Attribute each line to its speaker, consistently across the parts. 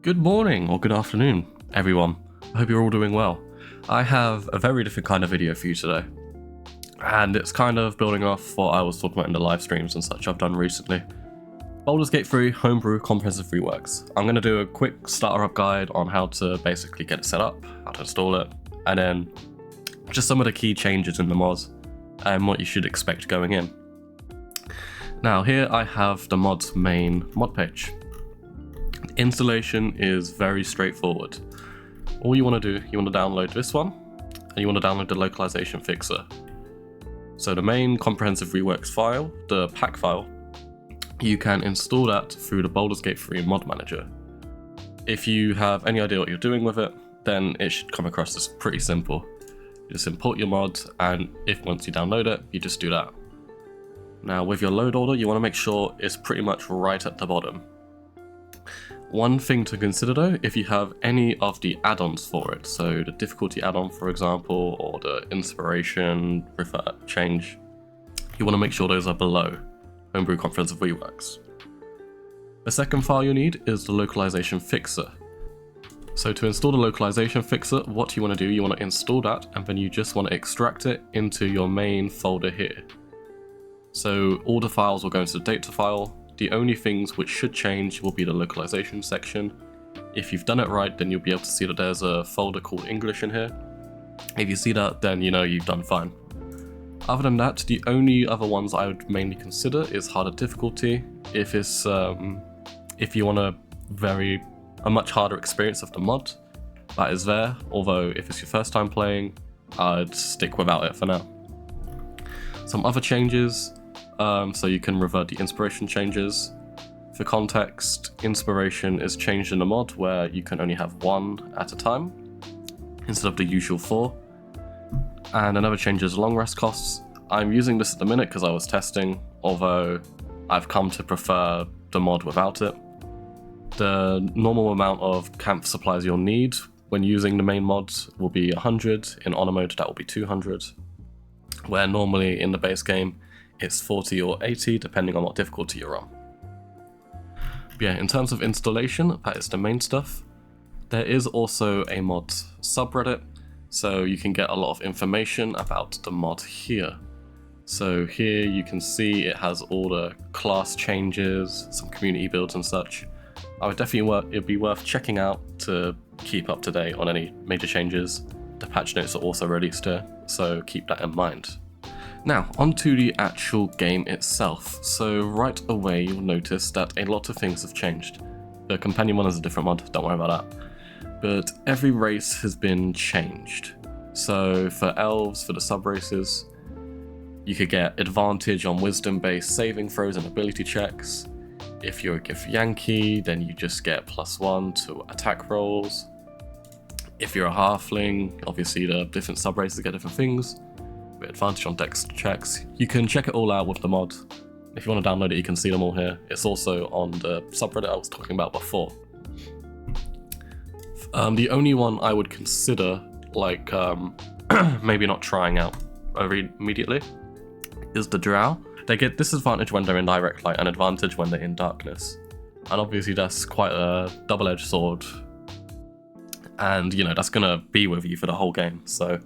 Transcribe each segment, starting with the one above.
Speaker 1: Good morning or good afternoon, everyone. I hope you're all doing well. I have a very different kind of video for you today. And it's kind of building off what I was talking about in the live streams and such I've done recently. Baldur's Gate 3 Homebrew Comprehensive Reworks. I'm going to do a quick starter up guide on how to basically get it set up, how to install it, and then just some of the key changes in the mods and what you should expect going in. Now here I have the mod's main mod page. Installation is very straightforward. All you want to do, you want to download this one, and you want to download the localization fixer. So the main comprehensive reworks file, the pack file, you can install that through the Baldur's Gate 3 mod manager. If you have any idea what you're doing with it, then it should come across as pretty simple. You just import your mod, and if once you download it, you just do that. Now with your load order, you want to make sure it's pretty much right at the bottom. One thing to consider though, if you have any of the add-ons for it, so the difficulty add-on for example, or the inspiration change, you want to make sure those are below Homebrew Comprehensive Reworks. The second file you need is the localization fixer. So to install the localization fixer, what you want to do, you want to install that, and then you just want to extract it into your main folder here. So all the files will go into the data file. The only things which should change will be the localization section. If you've done it right, then you'll be able to see that there's a folder called English in here. If you see that, then you know you've done fine. Other than that, the only other ones I would mainly consider is harder difficulty. If you want a much harder experience of the mod, that is there. Although if it's your first time playing, I'd stick without it for now. Some other changes. So you can revert the inspiration changes. For context, inspiration is changed in the mod where you can only have one at a time instead of the usual 4. And another change is long rest costs. I'm using this at the minute because I was testing, although I've come to prefer the mod without it. The normal amount of camp supplies you'll need when using the main mods will be 100. In honor mode that will be 200, where normally in the base game it's 40 or 80 depending on what difficulty you're on. But yeah, in terms of installation, that is the main stuff. There is also a mod subreddit, so you can get a lot of information about the mod here. So here you can see it has all the class changes, some community builds and such. I would definitely it'd be worth checking out to keep up to date on any major changes. The patch notes are also released here, so keep that in mind. Now, onto the actual game itself. So right away you'll notice that a lot of things have changed. The companion one is a different mod, don't worry about that. But every race has been changed. So for elves, for the sub-races, you could get advantage on wisdom-based saving throws and ability checks. If you're a Githyanki, then you just get +1 to attack rolls. If you're a halfling, obviously the different sub-races get different things. Advantage on dex checks. You can check it all out with the mod. If you want to download it, you can see them all here. It's also on the subreddit I was talking about before. The only one I would consider, like, maybe not trying out immediately, is the drow. They get disadvantage when they're in direct light and advantage when they're in darkness. And obviously that's quite a double-edged sword. And, you know, that's going to be with you for the whole game, so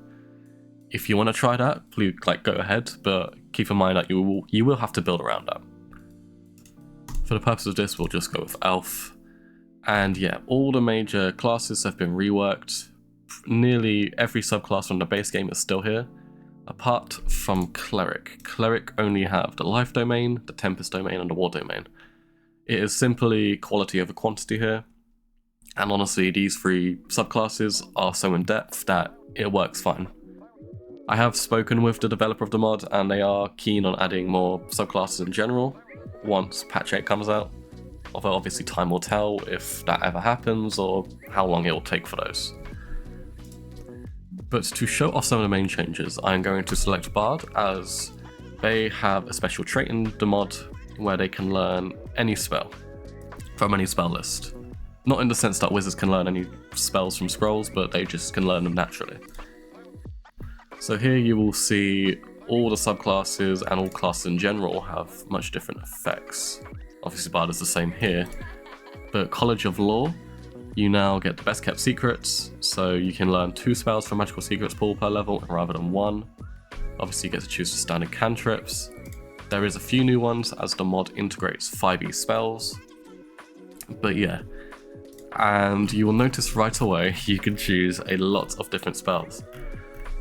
Speaker 1: if you want to try that, please go ahead, but keep in mind that you will have to build around that. For the purpose of this, we'll just go with elf. And yeah, all the major classes have been reworked. Nearly every subclass from the base game is still here, apart from cleric. Cleric only have the life domain, the tempest domain, and the war domain. It is simply quality over quantity here. And honestly, these 3 subclasses are so in depth that it works fine. I have spoken with the developer of the mod and they are keen on adding more subclasses in general once patch 8 comes out, although obviously time will tell if that ever happens or how long it will take for those. But to show off some of the main changes, I am going to select Bard, as they have a special trait in the mod where they can learn any spell from any spell list. Not in the sense that wizards can learn any spells from scrolls, but they just can learn them naturally. So here you will see all the subclasses and all classes in general have much different effects. Obviously Bard is the same here, but College of Law you now get the best kept secrets, so you can learn 2 spells from Magical Secrets pool per level rather than 1. Obviously you get to choose the standard cantrips. There is a few new ones as the mod integrates 5e spells, but yeah. And you will notice right away you can choose a lot of different spells.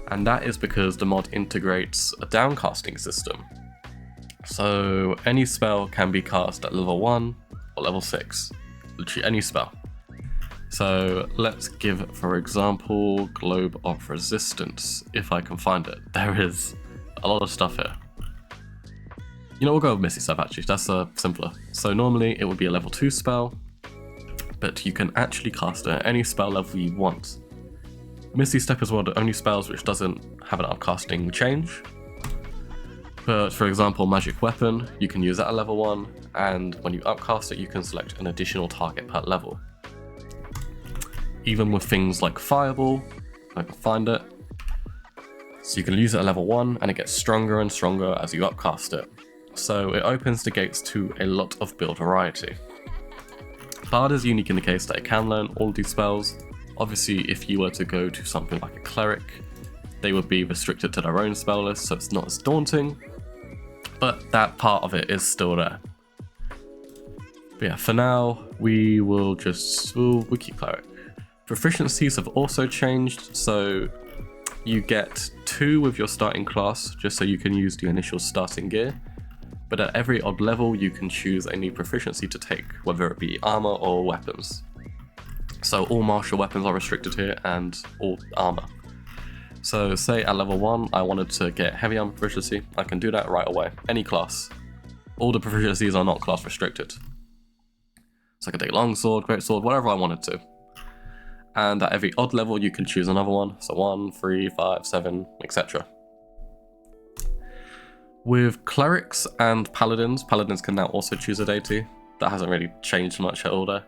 Speaker 1: And that is because the mod integrates a downcasting system. So any spell can be cast at level 1 or level 6, literally any spell. So let's give, for example, Globe of Resistance, if I can find it. There is a lot of stuff here. You know, we'll go with Misty Step actually, that's simpler. So normally it would be a level 2 spell, but you can actually cast it at any spell level you want. Misty Step is one of the only spells which doesn't have an upcasting change. But for example, Magic Weapon, you can use that at level 1, and when you upcast it, you can select an additional target per level. Even with things like Fireball, if I can find it. So you can use it at level 1, and it gets stronger and stronger as you upcast it. So it opens the gates to a lot of build variety. Bard is unique in the case that it can learn all of these spells. Obviously, if you were to go to something like a Cleric, they would be restricted to their own spell list, so it's not as daunting, but that part of it is still there. But yeah, for now, we'll keep Cleric. Proficiencies have also changed, so you get 2 with your starting class, just so you can use the initial starting gear, but at every odd level, you can choose a new proficiency to take, whether it be armor or weapons. So all martial weapons are restricted here, and all armor. So say at level 1 I wanted to get heavy armor proficiency, I can do that right away, any class. All the proficiencies are not class restricted. So I can take longsword, greatsword, whatever I wanted to. And at every odd level you can choose another one, so 1, 3, 5, 7, etc. With clerics and paladins can now also choose a deity. That hasn't really changed much at all there.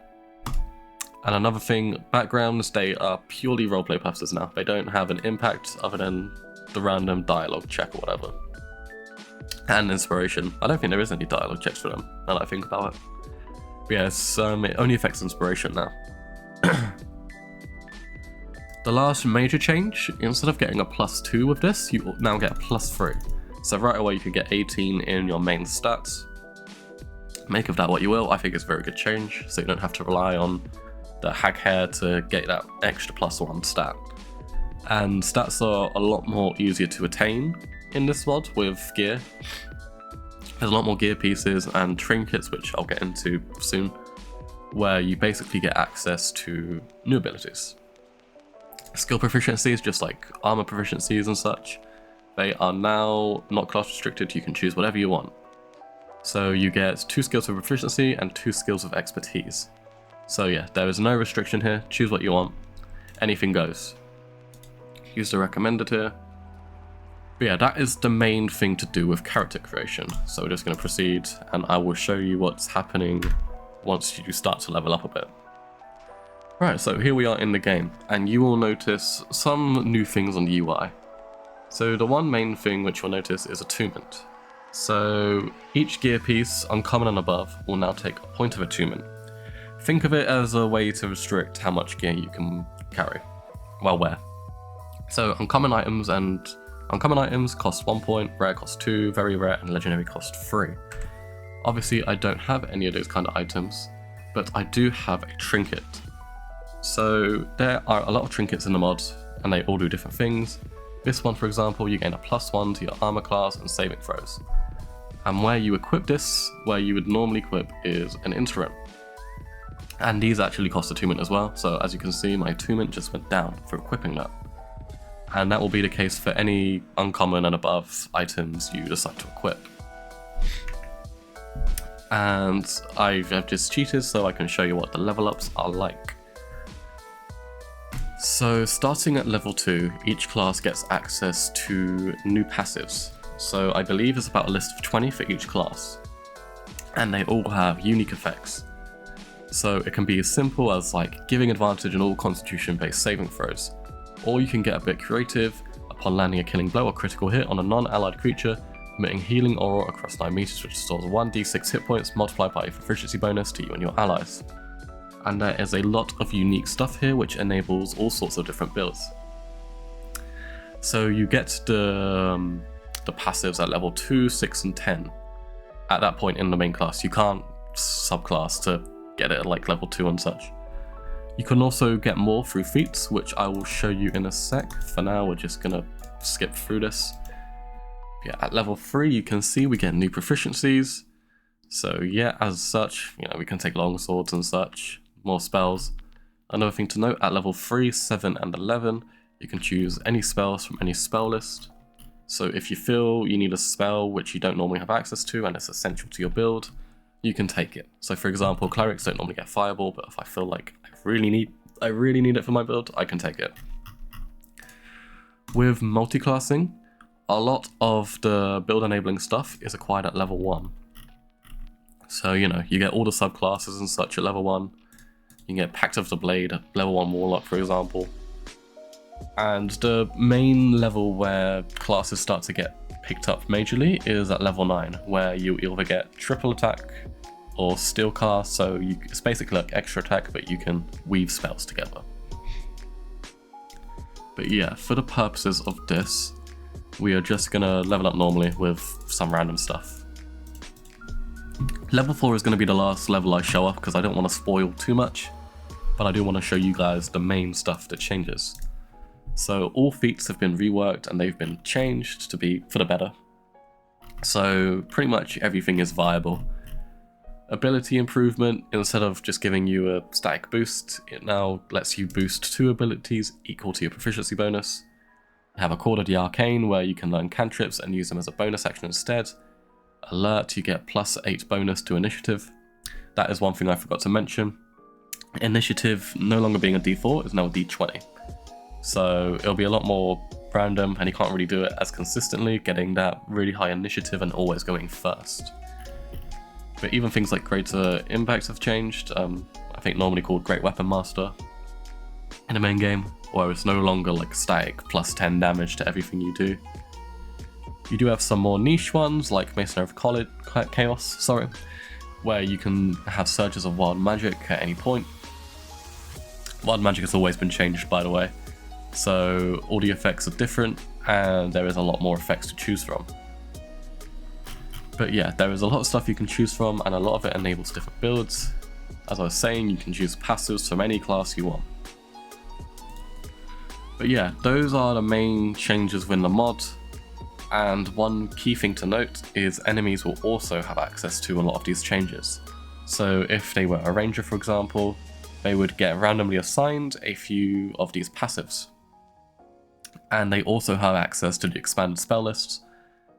Speaker 1: And another thing, backgrounds, they are purely roleplay purposes now. They don't have an impact other than the random dialogue check or whatever. And inspiration. I don't think there is any dialogue checks for them, now that I think about it. But yes, it only affects inspiration now. The last major change, instead of getting a +2 with this, you now get a +3. So right away you can get 18 in your main stats. Make of that what you will, I think it's a very good change, so you don't have to rely on the hag hair to get that extra +1 stat. And stats are a lot more easier to attain in this mod with gear. There's a lot more gear pieces and trinkets, which I'll get into soon, where you basically get access to new abilities. Skill proficiencies, just like armor proficiencies and such, they are now not class restricted, you can choose whatever you want. So you get 2 skills of proficiency and 2 skills of expertise. So yeah, there is no restriction here, choose what you want, anything goes. Use the recommended here. But yeah, that is the main thing to do with character creation. So we're just going to proceed and I will show you what's happening once you start to level up a bit. Right, so here we are in the game, and you will notice some new things on the UI. So the one main thing which you'll notice is attunement. So each gear piece, uncommon and above, will now take a point of attunement. Think of it as a way to restrict how much gear you can carry, well, wear. So uncommon items cost 1 point, rare cost 2, very rare and legendary cost 3. Obviously I don't have any of those kind of items, but I do have a trinket. So there are a lot of trinkets in the mod, and they all do different things. This one, for example, you gain a +1 to your armor class and saving throws. And where you equip this, where you would normally equip, is an interim. And these actually cost attunement as well, so as you can see, my attunement just went down for equipping that. And that will be the case for any uncommon and above items you decide to equip. And I've just cheated so I can show you what the level ups are like. So starting at level 2, each class gets access to new passives. So I believe it's about a list of 20 for each class. And they all have unique effects. So it can be as simple as like giving advantage in all constitution based saving throws. Or you can get a bit creative upon landing a killing blow or critical hit on a non-allied creature, emitting healing aura across 9 meters which restores 1d6 hit points multiplied by a proficiency bonus to you and your allies. and there is a lot of unique stuff here which enables all sorts of different builds. So you get the passives at level 2, 6 and 10. At that point in the main class, you can't subclass to get it at like level 2 and such. You can also get more through feats, which I will show you in a sec. For now, we're just gonna skip through this. Yeah, at level 3, you can see we get new proficiencies. So yeah, as such, you know, we can take long swords and such, more spells. Another thing to note, at level 3, 7 and 11, you can choose any spells from any spell list. So if you feel you need a spell which you don't normally have access to and it's essential to your build, you can take it. So for example, clerics don't normally get fireball, but if I feel like I really need it for my build, I can take it. With multiclassing, a lot of the build enabling stuff is acquired at level 1. So, you know, you get all the subclasses and such at level 1. You can get Pact of the Blade, level 1 Warlock for example. And the main level where classes start to get picked up majorly is at level 9, where you either get triple attack or steel cast, so it's basically like extra attack, but you can weave spells together. But yeah, for the purposes of this, we are just gonna level up normally with some random stuff. Level 4 is gonna be the last level I show off because I don't want to spoil too much, but I do want to show you guys the main stuff that changes. So all feats have been reworked and they've been changed to be for the better. So pretty much everything is viable. Ability improvement, instead of just giving you a static boost, it now lets you boost 2 abilities equal to your proficiency bonus. You have a Chord of the Arcane where you can learn cantrips and use them as a bonus action instead. Alert, you get +8 bonus to initiative. That is one thing I forgot to mention. Initiative no longer being a D4 is now a D20. So it'll be a lot more random and you can't really do it as consistently, getting that really high initiative and always going first. But even things like greater impact have changed. I think normally called Great Weapon Master in the main game, where it's no longer like static +10 damage to everything you do. You do have some more niche ones like Masonry of Chaos, where you can have surges of wild magic at any point. Wild magic has always been changed, by the way. So all the effects are different and there is a lot more effects to choose from. But yeah, there is a lot of stuff you can choose from and a lot of it enables different builds. As I was saying, you can choose passives from any class you want. But yeah, those are the main changes within the mod. And one key thing to note is enemies will also have access to a lot of these changes. So if they were a ranger, for example, they would get randomly assigned a few of these passives. And they also have access to the expanded spell lists,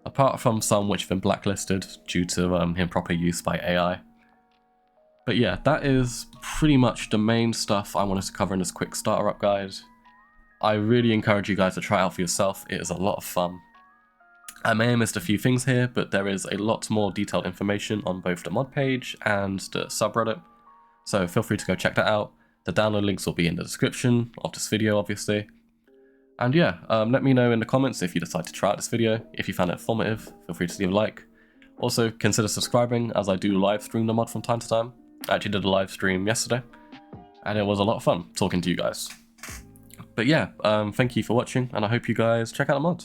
Speaker 1: apart from some which have been blacklisted due to improper use by AI. But yeah, that is pretty much the main stuff I wanted to cover in this quick starter up guide. I really encourage you guys to try it out for yourself, it is a lot of fun. I may have missed a few things here, but there is a lot more detailed information on both the mod page and the subreddit, so feel free to go check that out. The download links will be in the description of this video, obviously. And yeah, let me know in the comments if you decide to try out this video. If you found it informative, feel free to leave a like. Also, consider subscribing, as I do live stream the mod from time to time. I actually did a live stream yesterday, and it was a lot of fun talking to you guys. But yeah, thank you for watching, and I hope you guys check out the mod.